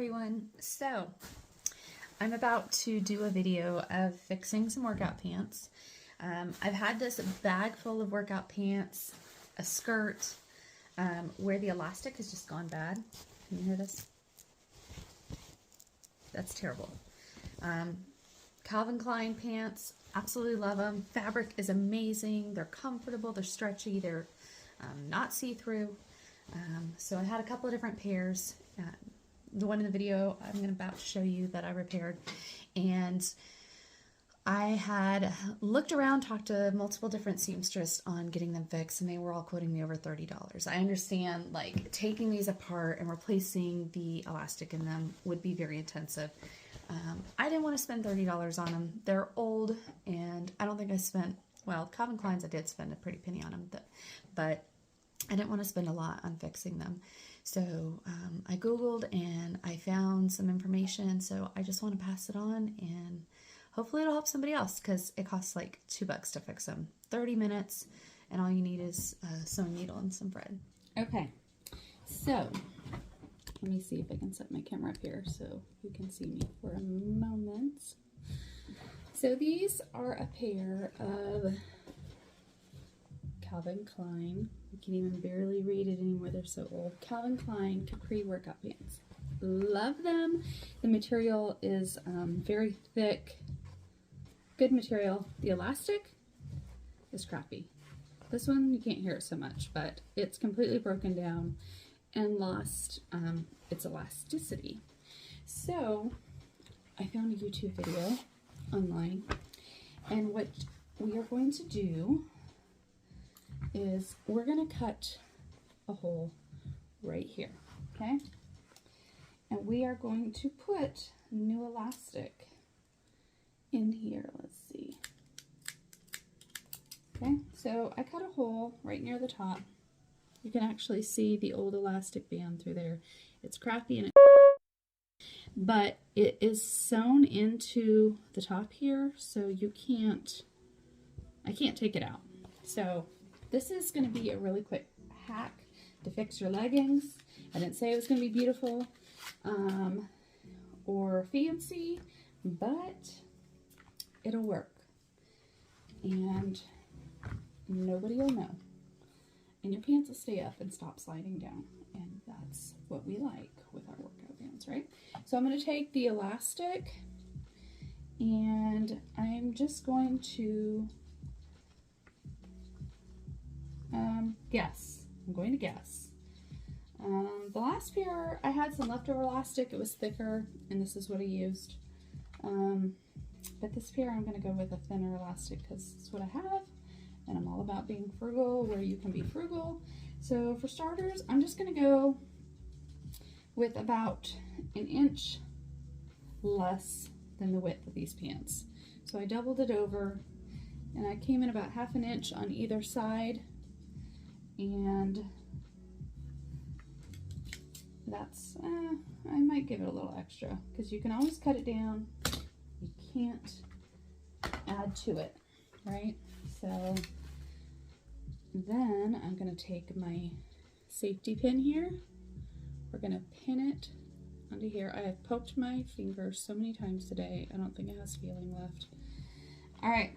everyone. So I'm about to do a video of fixing some workout pants. I've had this bag full of workout pants, a skirt, where the elastic has just gone bad. Can you hear this? That's terrible. Calvin Klein pants, absolutely love them. Fabric is amazing. They're comfortable, they're stretchy, they're not see-through. So I had a couple of different pairs. The one in the video I'm about to show you that I repaired, and I had looked around, talked to multiple different seamstresses on getting them fixed, and they were all quoting me over $30. I understand, like, taking these apart and replacing the elastic in them would be very intensive. I didn't want to spend $30 on them. They're old, and I don't think I spent, well, Calvin Klein's I did spend a pretty penny on them, but I didn't want to spend a lot on fixing them. So I Googled and I found some information, so I just want to pass it on, and hopefully it'll help somebody else, because it costs like $2 to fix them. 30 minutes, and all you need is a sewing needle and some thread. Okay, so let me see if I can set my camera up here so you can see me for a moment. So these are a pair of Calvin Klein. You can even barely read it anymore, they're so old. Calvin Klein Capri workout pants. Love them. The material is very thick, good material. The elastic is crappy. This one, you can't hear it so much, but it's completely broken down and lost its elasticity. So I found a YouTube video online, and what we are going to do is we're going to cut a hole right here, okay? And we are going to put new elastic in here. Let's see. Okay, so I cut a hole right near the top. You can actually see the old elastic band through there. It's crappy, and but it is sewn into the top here, so I can't take it out. So this is going to be a really quick hack to fix your leggings. I didn't say it was going to be beautiful or fancy, but it'll work, and nobody will know, and your pants will stay up and stop sliding down, and that's what we like with our workout pants, right? So I'm going to take the elastic, and I'm just going to guess. I'm going to guess. The last pair, I had some leftover elastic. It was thicker, and this is what I used. But this pair, I'm going to go with a thinner elastic because it's what I have, and I'm all about being frugal where you can be frugal. So for starters, I'm just going to go with about an inch less than the width of these pants. So I doubled it over, and I came in about ½ an inch on either side, and that's, I might give it a little extra, because you can always cut it down. You can't add to it, right? So then I'm going to take my safety pin here. We're going to pin it onto here. I have poked my finger so many times today, I don't think it has feeling left. All right,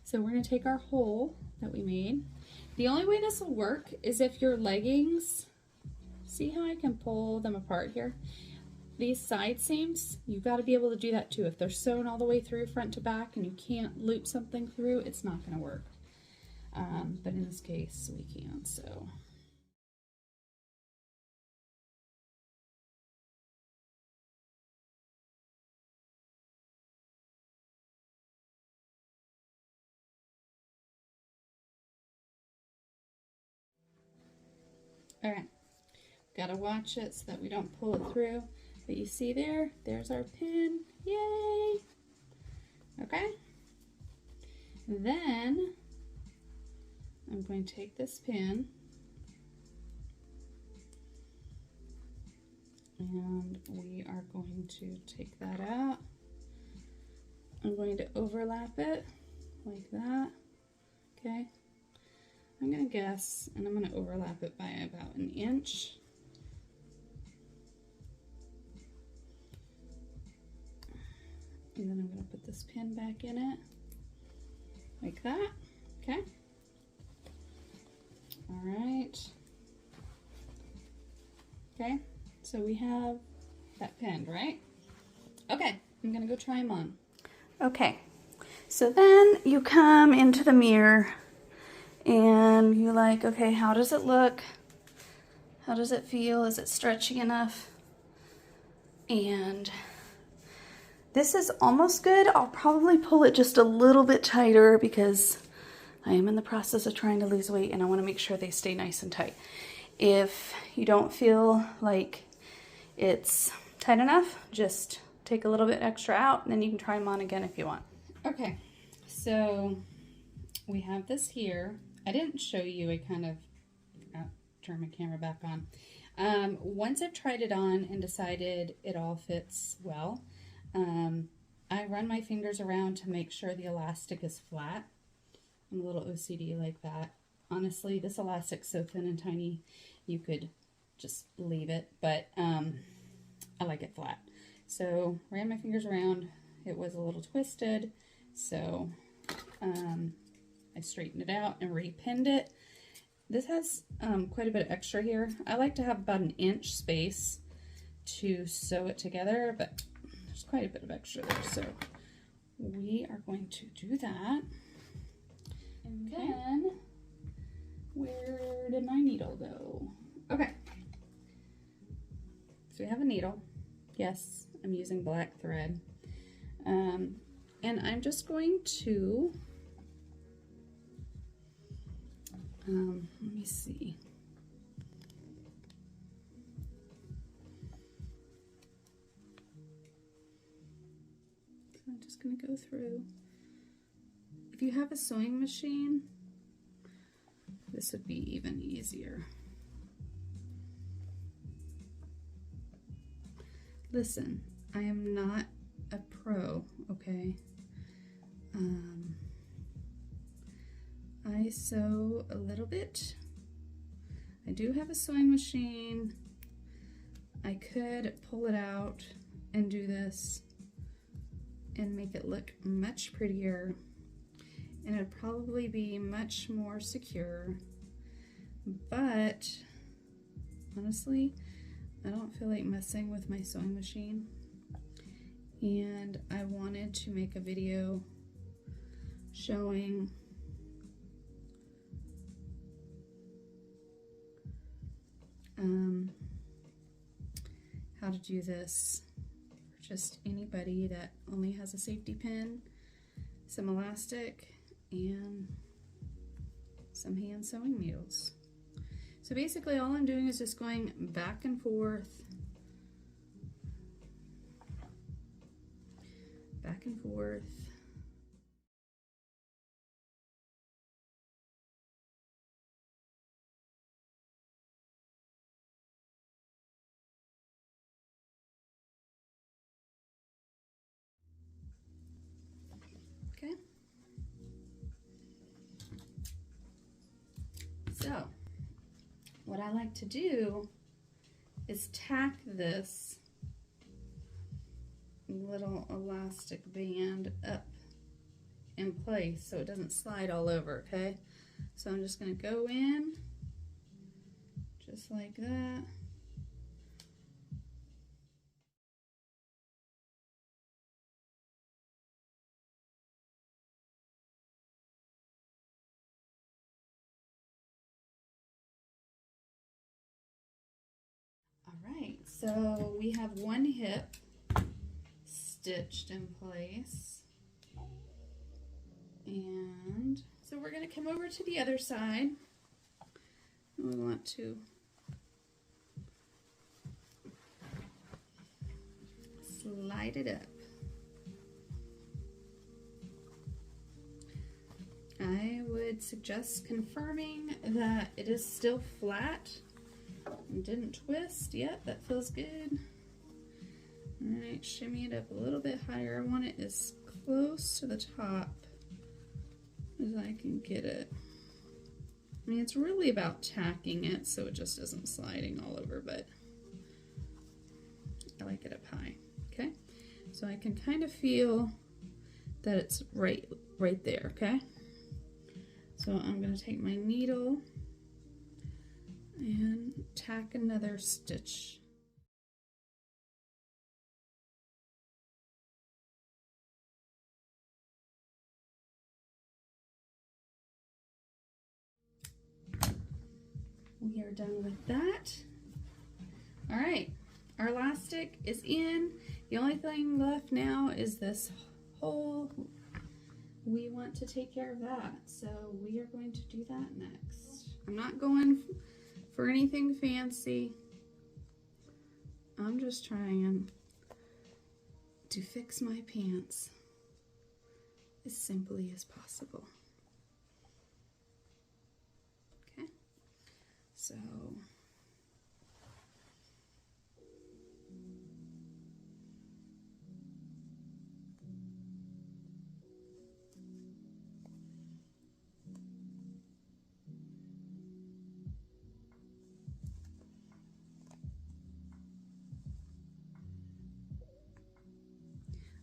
so we're going to take our hole that we made. The only way this will work is if your leggings, see how I can pull them apart here? These side seams, you've got to be able to do that too. If they're sewn all the way through front to back and you can't loop something through, it's not going to work. But in this case, we can, so. All right, got to watch it so that we don't pull it through. But you see there's our pin, yay! Okay, then I'm going to take this pin and we are going to take that out. I'm going to overlap it like that, okay? I'm going to guess, and I'm going to overlap it by about an inch. put this pin back in it, like that, okay? All right. Okay, so we have that pinned, right? Okay, I'm gonna go try them on. Okay, so then you come into the mirror and you're like, okay, how does it look? How does it feel? Is it stretchy enough? And this is almost good. I'll probably pull it just a little bit tighter because I am in the process of trying to lose weight and I want to make sure they stay nice and tight. If you don't feel like it's tight enough, just take a little bit extra out and then you can try them on again if you want. Okay, so we have this here. I didn't show you, I kind of turn my camera back on. Once I've tried it on and decided it all fits well, I run my fingers around to make sure the elastic is flat. I'm a little OCD like that. Honestly, this elastic's so thin and tiny, you could just leave it, but I like it flat. So ran my fingers around. It was a little twisted, so I straightened it out and re-pinned it. This has quite a bit of extra here. I like to have about an inch space to sew it together, but there's quite a bit of extra there, so we are going to do that. And then, where did my needle go? Okay, so we have a needle. Yes, I'm using black thread. And I'm just going to, let me see. So I'm just going to go through. If you have a sewing machine, this would be even easier. Listen, I am not a pro, okay? I sew a little bit. I do have a sewing machine. I could pull it out and do this and make it look much prettier, and it'd probably be much more secure, but honestly, I don't feel like messing with my sewing machine, and I wanted to make a video showing how to do this for just anybody that only has a safety pin, some elastic, and some hand sewing needles. So basically all I'm doing is just going back and forth, back and forth. Okay. So what I like to do is tack this little elastic band up in place so it doesn't slide all over, okay? So I'm just going to go in just like that. All right, so we have one hip stitched in place. And so we're going to come over to the other side. We want to slide it up. I would suggest confirming that it is still flat and didn't twist yet. That feels good. All right, shimmy it up a little bit higher. I want it as close to the top as I can get it. I mean, it's really about tacking it so it just isn't sliding all over, but I like it up high. Okay, so I can kind of feel that it's right there, okay? So I'm going to take my needle and tack another stitch. We are done with that. All right, our elastic is in. The only thing left now is this hole. We want to take care of that, so we are going to do that next. I'm not going for anything fancy. I'm just trying to fix my pants as simply as possible. Okay, so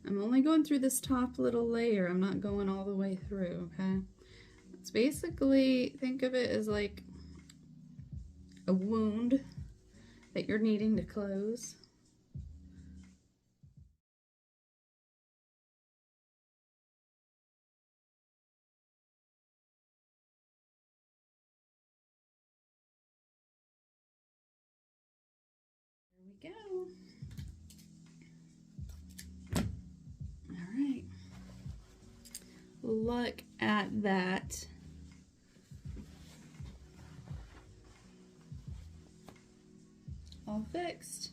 I'm only going through this top little layer. I'm not going all the way through, okay? It's basically, think of it as like a wound that you're needing to close. There we go. All right. Look at that. All fixed.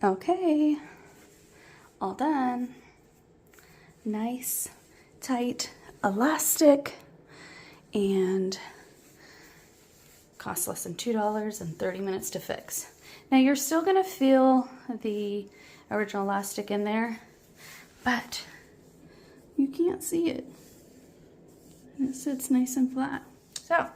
Okay, all done. Nice, tight elastic, and costs less than $2 and 30 minutes to fix. Now you're still gonna feel the original elastic in there, but you can't see it. It sits nice and flat. So